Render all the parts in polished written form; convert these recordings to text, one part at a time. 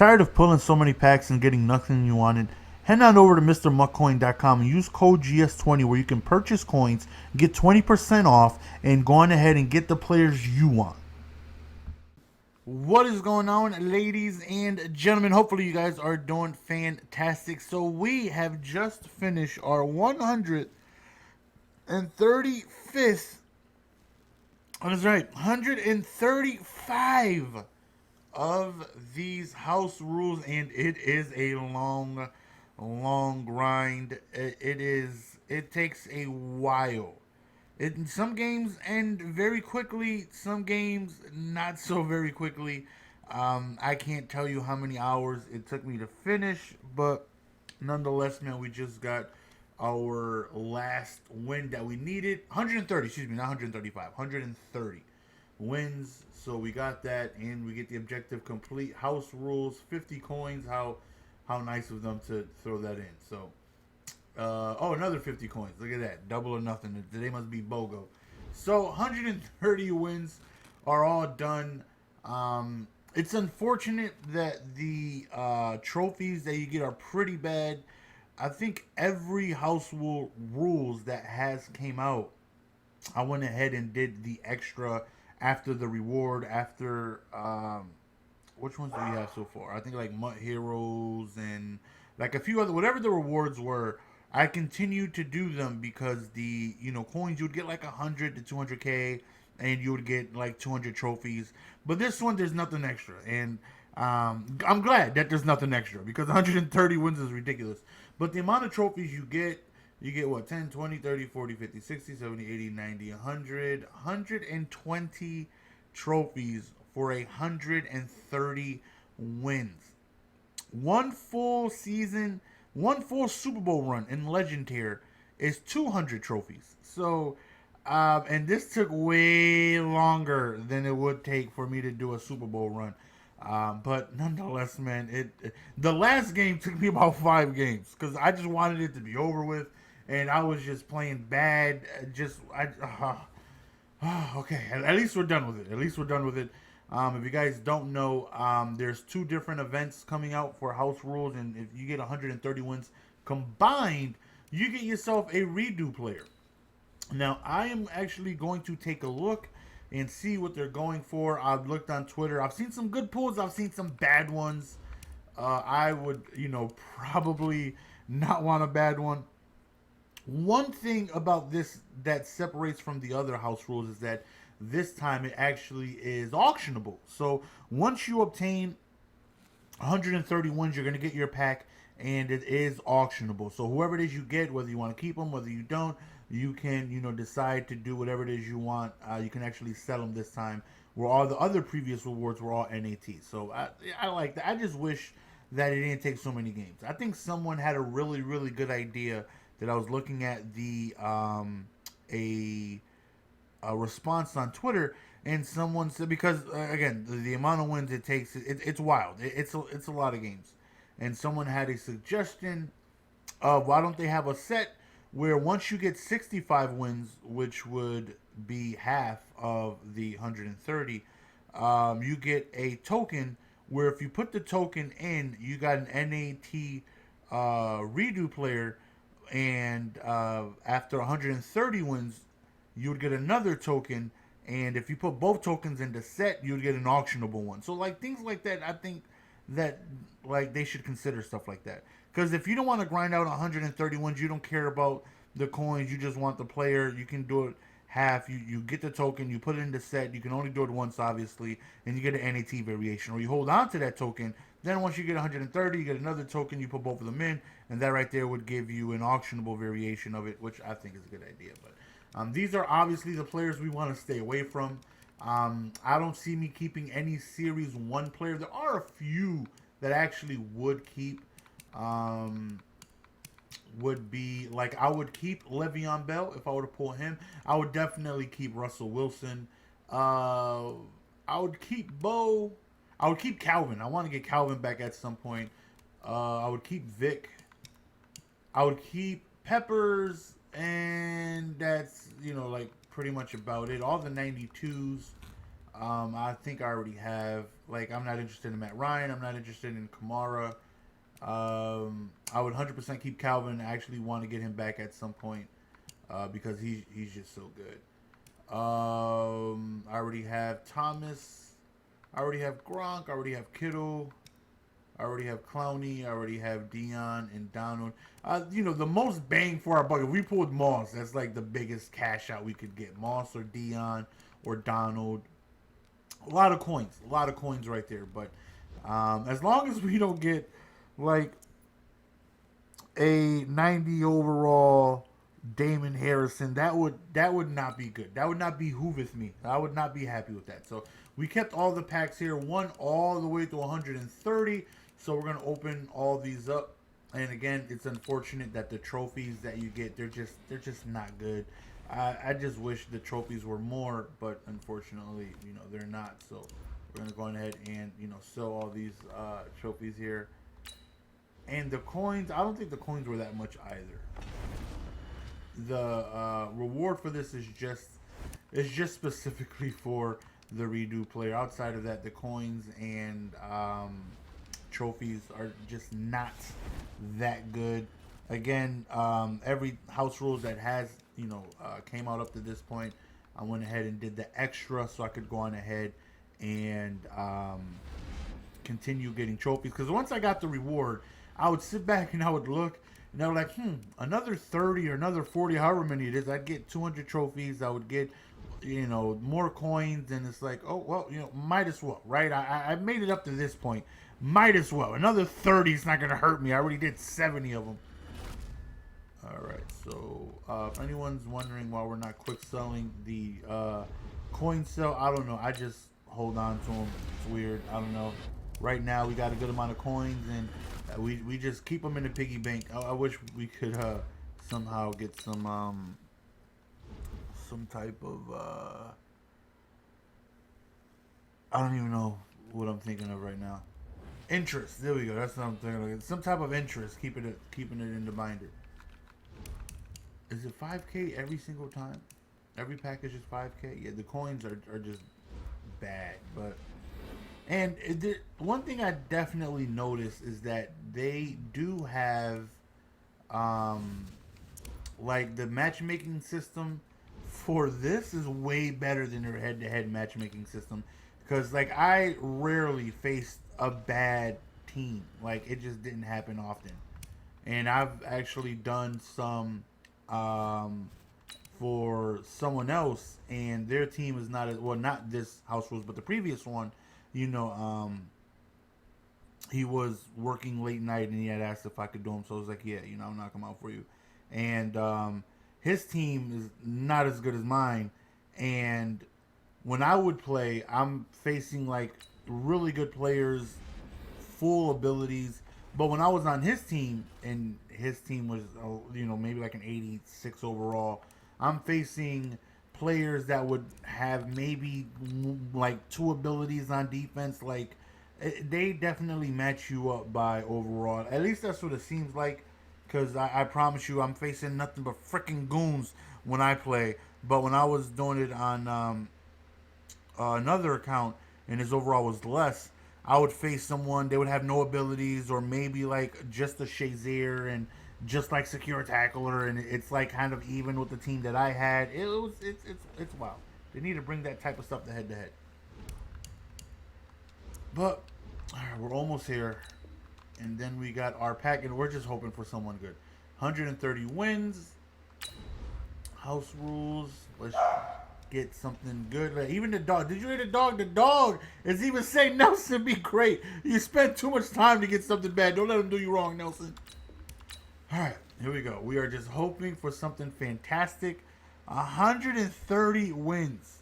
Tired of pulling so many packs and getting nothing you wanted? Head on over to MrMuckCoin.com and use code GS20 where you can purchase coins, get 20% off, and go on ahead and get the players you want. What is going on, ladies and gentlemen? Hopefully, you guys are doing fantastic. So, we have just finished our 135th. That's right, 135 of these house rules, and it is a long grind. It takes a while. Some games end very quickly, some games not so very quickly. I can't tell you how many hours it took me to finish, but nonetheless, man, we just got our last win that we needed. 130, excuse me, not 135, 130 wins. So we got that, and we get the objective complete. House rules, 50 coins. How nice of them to throw that in. So, another 50 coins. Look at that, double or nothing. Today must be BOGO. So 130 wins are all done. It's unfortunate that the trophies that you get are pretty bad. I think every house rules that has came out, I went ahead and did the extra after the reward. After which ones do we have so far? I think like Mutt Heroes and like a few other, whatever the rewards were. I continued to do them because the coins, you would get like 100 to 200k, and you would get like 200 trophies. But this one, there's nothing extra, and I'm glad that there's nothing extra because 130 wins is ridiculous. But the amount of trophies you get what? 10, 20, 30, 40, 50, 60, 70, 80, 90, 100, 120 trophies for 130 wins. One full season, one full Super Bowl run in Legend tier is 200 trophies. So, and this took way longer than it would take for me to do a Super Bowl run. But nonetheless, man, the last game took me about 5 games because I just wanted it to be over with, and I was just playing bad. Okay, at least we're done with it. At least we're done with it. If you guys don't know, there's 2 different events coming out for house rules, and if you get 130 wins combined, you get yourself a redo player. Now, I am actually going to take a look and see what they're going for. I've looked on Twitter. I've seen some good pulls. I've seen some bad ones. I would, probably not want a bad one. One thing about this that separates from the other house rules is that this time it actually is auctionable. So once you obtain 130 wins, you're going to get your pack, and it is auctionable. So whoever it is you get, whether you want to keep them, whether you don't, you can decide to do whatever it is you want. You can actually sell them this time, where all the other previous rewards were all NAT. So I like that. I just wish that it didn't take so many games. I think someone had a really good idea that I was looking at the a response on Twitter, and someone said, because again, the amount of wins it takes, it's wild. It's a lot of games, and someone had a suggestion of why don't they have a set where once you get 65 wins, which would be half of the 130, you get a token where if you put the token in, you got an NAT redo player, and after 130 wins, you would get another token, and if you put both tokens in the set, you would get an auctionable one. So like things like that, I think that like they should consider stuff like that. Because if you don't want to grind out 130 wins, you don't care about the coins, you just want the player, you can do it half. You get the token, you put it in the set. You can only do it once, obviously, and you get an NAT variation. Or you hold on to that token. Then once you get 130, you get another token. You put both of them in, and that right there would give you an auctionable variation of it, which I think is a good idea. But these are obviously the players we want to stay away from. I don't see me keeping any Series 1 player. There are a few that actually would keep. Would be like, I would keep Le'Veon Bell if I were to pull him. I would definitely keep Russell Wilson. I would keep Bo. I would keep Calvin. I want to get Calvin back at some point. I would keep Vic. I would keep Peppers, and that's like pretty much about it. All the 92s, I think I already have. Like, I'm not interested in Matt Ryan. I'm not interested in Kamara. I would 100% keep Calvin. I actually want to get him back at some point because he's just so good. I already have Thomas. I already have Gronk. I already have Kittle. I already have Clowney. I already have Dion and Donald. The most bang for our buck. If we pulled Moss, that's like the biggest cash out we could get. Moss or Dion or Donald. A lot of coins. A lot of coins right there. But as long as we don't get like a 90 overall Damon Harrison, that would not be good. That would not behooveth me. I would not be happy with that. So we kept all the packs here, one all the way to 130. So we're gonna open all these up. And again, it's unfortunate that the trophies that you get, they're just not good. I just wish the trophies were more, but unfortunately, they're not. So we're gonna go ahead and sell all these trophies here. And the coins, I don't think the coins were that much either. The reward for this is just specifically for the redo player. Outside of that, the coins and trophies are just not that good. Again, every house rules that has came out up to this point, I went ahead and did the extra so I could go on ahead and continue getting trophies. Because once I got the reward, I would sit back and I would look, and I was like, another 30 or another 40, however many it is, I'd get 200 trophies. I would get, more coins, and it's like, oh, well, might as well, right? I made it up to this point. Might as well. Another 30 is not going to hurt me. I already did 70 of them. All right, so if anyone's wondering why we're not quick selling the coin sale, I don't know. I just hold on to them. It's weird. I don't know. Right now, we got a good amount of coins, and we just keep them in the piggy bank. I wish we could somehow get some type of I don't even know what I'm thinking of right now. Interest. There we go. That's what I'm thinking of. Some type of interest. Keeping it in the binder. Is it 5K every single time? Every pack is just 5K? Yeah, the coins are just bad. But one thing I definitely noticed is that they do have like the matchmaking system for this is way better than their head-to-head matchmaking system. Because like I rarely faced a bad team. Like it just didn't happen often. And I've actually done some for someone else, and their team is not as well. Not this house rules, but the previous one. He was working late night, and he had asked if I could do him. So I was like, yeah, I'll knock him out for you. And his team is not as good as mine. And when I would play, I'm facing like really good players, full abilities. But when I was on his team, and his team was, maybe like an 86 overall, I'm facing players that would have maybe like 2 abilities on defense. Like, they definitely match you up by overall. At least that's what it seems like. Because I promise you, I'm facing nothing but freaking goons when I play. But when I was doing it on another account, and his overall was less, I would face someone, they would have no abilities, or maybe like just a Shazier and just like secure tackler, and it's like kind of even with the team that I had. It's wild. They need to bring that type of stuff to head to head. But we're almost here, and then we got our pack, and we're just hoping for someone good. 130 wins. House rules. Let's get something good. Like, even the dog. Did you hear the dog? The dog is even saying, Nelson, be great. You spent too much time to get something bad. Don't let him do you wrong, Nelson. All right, here we go. We are just hoping for something fantastic. 130 wins.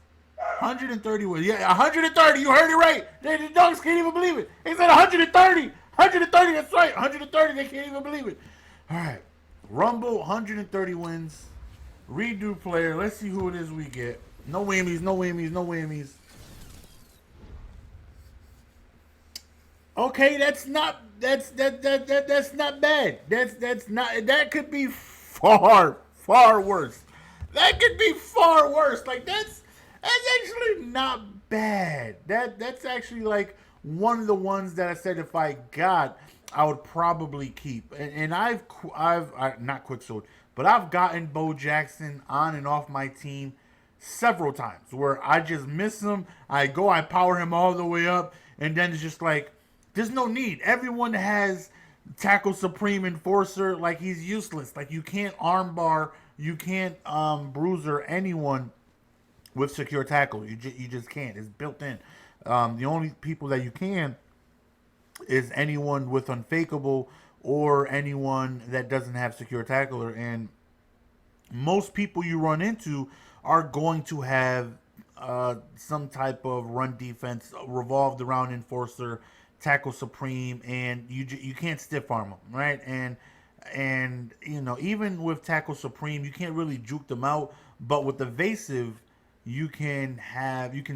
130 wins. Yeah, 130. You heard it right. The dogs can't even believe it. He said 130. 130. That's right. 130. They can't even believe it. All right. Rumble, 130 wins. Redo player. Let's see who it is we get. No whammies, no whammies, no whammies. Okay, that's not not bad. That could be far worse. That could be far worse. Like that's actually not bad. That's actually like one of the ones that I said if I got, I would probably keep. And not Quicksilver, but I've gotten Bo Jackson on and off my team several times where I just miss him. I power him all the way up, and then it's just like, there's no need. Everyone has tackle supreme enforcer. Like, he's useless. Like, you can't armbar, you can't bruiser anyone with secure tackle. You just can't. It's built in. The only people that you can is anyone with unfakeable or anyone that doesn't have secure tackler. And most people you run into are going to have some type of run defense revolved around enforcer, tackle supreme, and you can't stiff arm them, right? And even with tackle supreme, you can't really juke them out. But with evasive, you can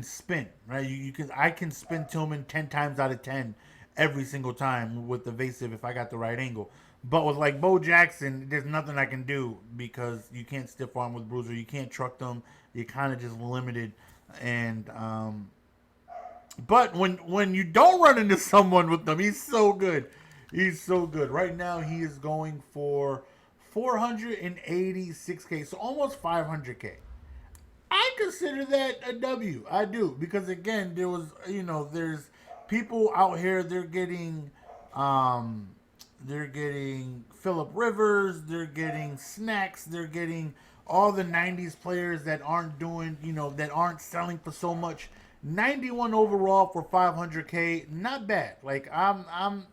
spin, right? I can spin Tillman 10 times out of 10 every single time with evasive if I got the right angle. But with like Bo Jackson, there's nothing I can do because you can't stiff arm with bruiser, you can't truck them, you're kind of just limited. And but when you don't run into someone with them, he's so good. He's so good. Right now he is going for 486K, so almost 500K. I consider that a W. I do, because again, there's people out here. They're getting Phillip Rivers. They're getting Snacks. They're getting all the '90s players that aren't doing, that aren't selling for so much. 91 overall for 500K, not bad. Like, I'm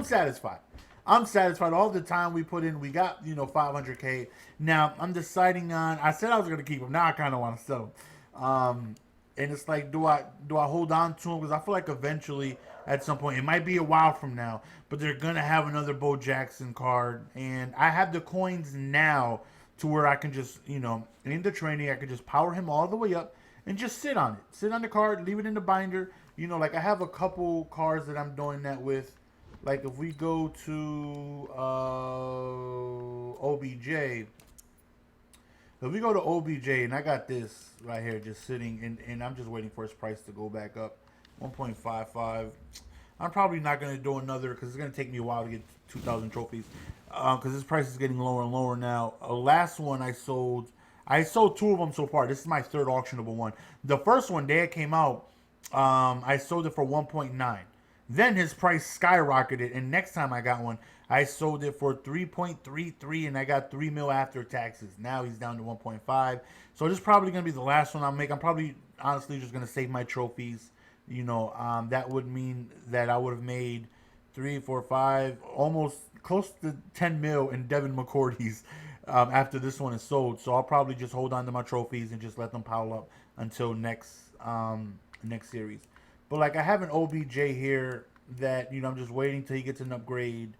satisfied. I'm satisfied. All the time we put in, we got 500K. Now I'm deciding on. I said I was gonna keep him. Now I kind of want to sell him. And it's like, do I hold on to him? Because I feel like eventually, at some point, it might be a while from now, but they're gonna have another Bo Jackson card, and I have the coins now to where I can just, in the training, I can just power him all the way up and just sit on it, sit on the card, leave it in the binder. Like I have a couple cards that I'm doing that with. Like if we go to OBJ, if we go to OBJ, and I got this right here just sitting, and I'm just waiting for his price to go back up, 1.55. I'm probably not going to do another because it's going to take me a while to get 2,000 trophies because his price is getting lower and lower now. Last one I sold two of them so far. This is my third auctionable one. The first one, day it came out, I sold it for 1.9. Then his price skyrocketed, and next time I got one, I sold it for 3.33, and I got 3 mil after taxes. Now he's down to 1.5. So this is probably going to be the last one I'll make. I'm probably, honestly, just going to save my trophies. That would mean that I would have made 3, 4, 5, almost close to 10 mil in Devin McCourty's after this one is sold. So I'll probably just hold on to my trophies and just let them pile up until next series. But like I have an OBJ here that I'm just waiting till he gets an upgrade.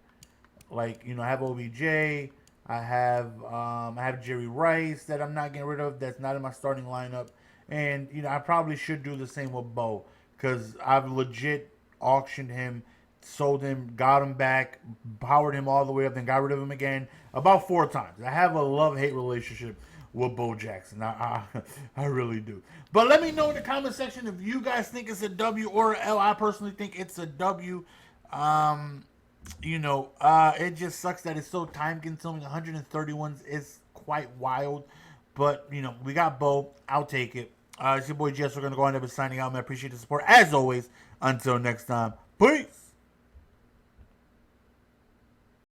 Like I have OBJ, I have Jerry Rice that I'm not getting rid of. That's not in my starting lineup, and I probably should do the same with Bo because I've legit auctioned him, sold him, got him back, powered him all the way up, then got rid of him again about 4 times. I have a love-hate relationship with Bo Jackson. I really do. But let me know in the comment section if you guys think it's a W or an L. I personally think it's a W. It just sucks that it's so time consuming. 131 is quite wild. But, we got Bo. I'll take it. It's your boy Jess. We're going to go on there and signing out, man. I appreciate the support. As always, until next time. Peace.